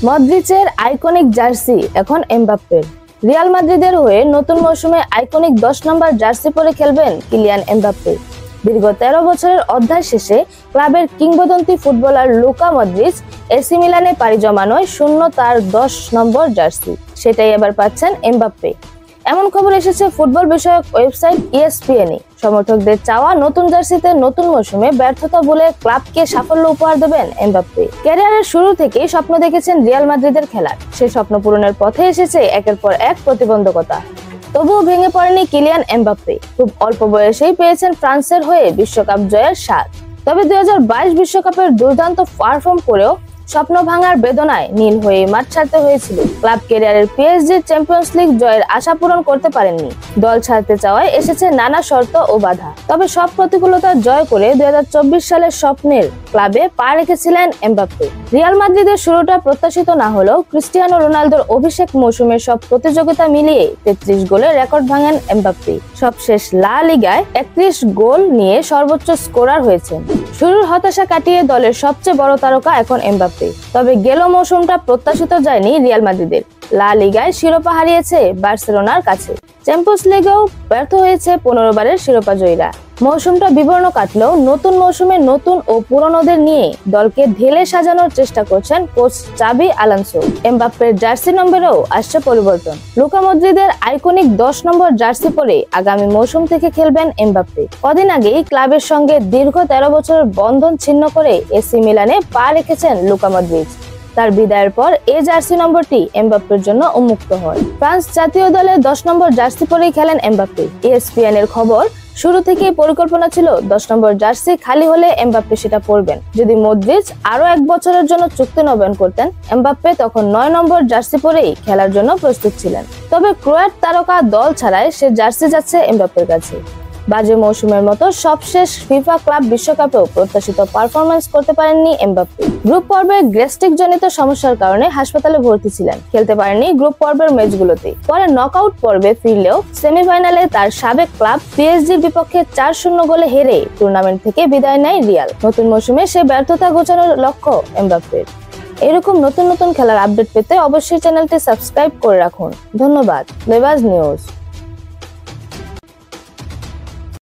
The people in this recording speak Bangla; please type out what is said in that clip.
মদ্রিচের আইকনিক জার্সি এখন এমবাপ্পের। রিয়াল মাদ্রিদের হয়ে নতুন মৌসুমে আইকনিক 10 নম্বর জার্সি পরে খেলবেন কিলিয়ান এমবাপ্পে। দীর্ঘ 13 বছরের অধ্যায় শেষে ক্লাবের কিংবদন্তি ফুটবলার লুকা মদ্রিচ এসি মিলানে পাড়ি জমানোয় শূন্য তার 10 নম্বর জার্সি, সেটাই এবার পাচ্ছেন এমবাপ্পে। এমন খবর এসেছে ফুটবল বিষয়ক ওয়েবসাইট ESPN-এ। সমর্থকদের চাওয়া নতুন জার্সিতে নতুন মৌসুমে ব্যর্থতা বলে ক্লাবকে সাফল্য উপহার দেবেন এমবাপ্পে। ক্যারিয়ারের শুরু থেকেই স্বপ্ন দেখেছেন রিয়াল মাদ্রিদের খেলার। সেই স্বপ্ন পূরণের পথে এসেছে একের পর এক প্রতিবন্ধকতা। তবুও ভেঙে পড়েনি কিলিয়ান এমবাপ্পে। খুব অল্প বয়সেই পেয়েছেন ফ্রান্সের হয়ে বিশ্বকাপ জয়ের স্বাদ। তবে 2022 বিশ্বকাপের দুর্দান্ত পারফর্ম করেও স্বপ্ন ভাঙার বেদনায় নীল হয়ে মাঠ ছাড়তে হয়েছিল। ক্লাব ক্যারিয়ারের PSG চ্যাম্পিয়ন্স লিগ জয়ের আশা পূরণ করতে পারেননি। দল ছাড়তে চাওয়ায় এসেছে নানা শর্ত ও বাধা। তবে সব প্রতিকূলতা জয় করে 2024 সালের স্বপ্নের ক্লাবে পা রেখেছিলেন এমবাপ্পে। রিয়াল মাদ্রিদের শুরুটা প্রত্যাশিত না হলেও ক্রিস্টিয়ানো রোনালদোর অভিষেক মৌসুমের সব প্রতিযোগিতা মিলিয়ে 33 গোলের রেকর্ড ভাঙেন এমবাপ্পে। সবশেষ লা লিগায় 31 গোল নিয়ে সর্বোচ্চ স্কোরার হয়েছেন। শুরুর হতাশা কাটিয়ে দলের সবচেয়ে বড় তারকা এখন এমবাপ্পে। তবে গেল মৌসুমটা প্রত্যাশিত যায়নি রিয়াল মাদ্রিদের। লা লিগায় শিরোপা হারিয়েছে বার্সেলোনার কাছে। চ্যাম্পিয়ন্স লিগেও ব্যর্থ হয়েছে 15 বারের শিরোপা জয়ীরা। মৌসুমটা বিবর্ণ কাটলেও নতুন মৌসুমে নতুন ও পুরনোদের নিয়ে দলকে ঢেলে সাজানোর চেষ্টা করছেন কোচ চাবি আলোনসো। এমবাপ্পের জার্সি নম্বরেও আসছে পরিবর্তন। লুকা মদ্রিদের আইকনিক 10 নম্বর জার্সি পরে আগামী মৌসুম থেকে খেলবেন এমবাপ্পে। কদিন আগেই ক্লাবের সঙ্গে দীর্ঘ 13 বছরের বন্ধন ছিন্ন করে এসি মিলানে পা রেখেছেন লুকা মদ্রিচ। তার বিদায়ের পর এই জার্সি নম্বরটি এমবাপ্পের জন্য উন্মুক্ত হয়। ফ্রান্স জাতীয় দলের 10 নম্বর জার্সি পরেই খেলেন এমবাপ্পে। ESPN-এর খবর, শুরু থেকেই পরিকল্পনা ছিল 10 নম্বর জার্সি খালি হলে এমবাপ্পে সেটা পরবেন। যদি মদ্রিচ আরো 1 বছরের জন্য চুক্তি নবায়ন করতেন, এমবাপ্পে তখন 9 নম্বর জার্সি পরেই খেলার জন্য প্রস্তুত ছিলেন। তবে ক্রোয়াট তারকা দল ছাড়ায় সে জার্সি যাচ্ছে এমবাপ্পের কাছে। বাজে মৌসুমের মতো সবশেষ ফিফা ক্লাব বিশ্বকাপেও প্রত্যাশিত পারফরম্যান্স করতে পারেননি এমবাপ্পে। গ্রুপ পর্বে গ্যাস্ট্রিক জনিত সমস্যার কারণে হাসপাতালে ভর্তি ছিলেন। খেলতে পারেননি গ্রুপ পর্বের ম্যাচগুলোতে। পরে নকআউট পর্বে ফিরলেও সেমিফাইনালে তার সাবেক ক্লাব PSG-র বিপক্ষে 4-0 গোলে হেরে টুর্নামেন্ট থেকে বিদায় নেয় রিয়াল। নতুন মৌসুমে সে ব্যর্থতা ঘোচানোর লক্ষ্য এমবাপ্পের। এরকম নতুন নতুন খেলার আপডেট পেতে অবশ্যই চ্যানেলটি সাবস্ক্রাইব করে রাখুন। ধন্যবাদ। লেবাজ নিউজ।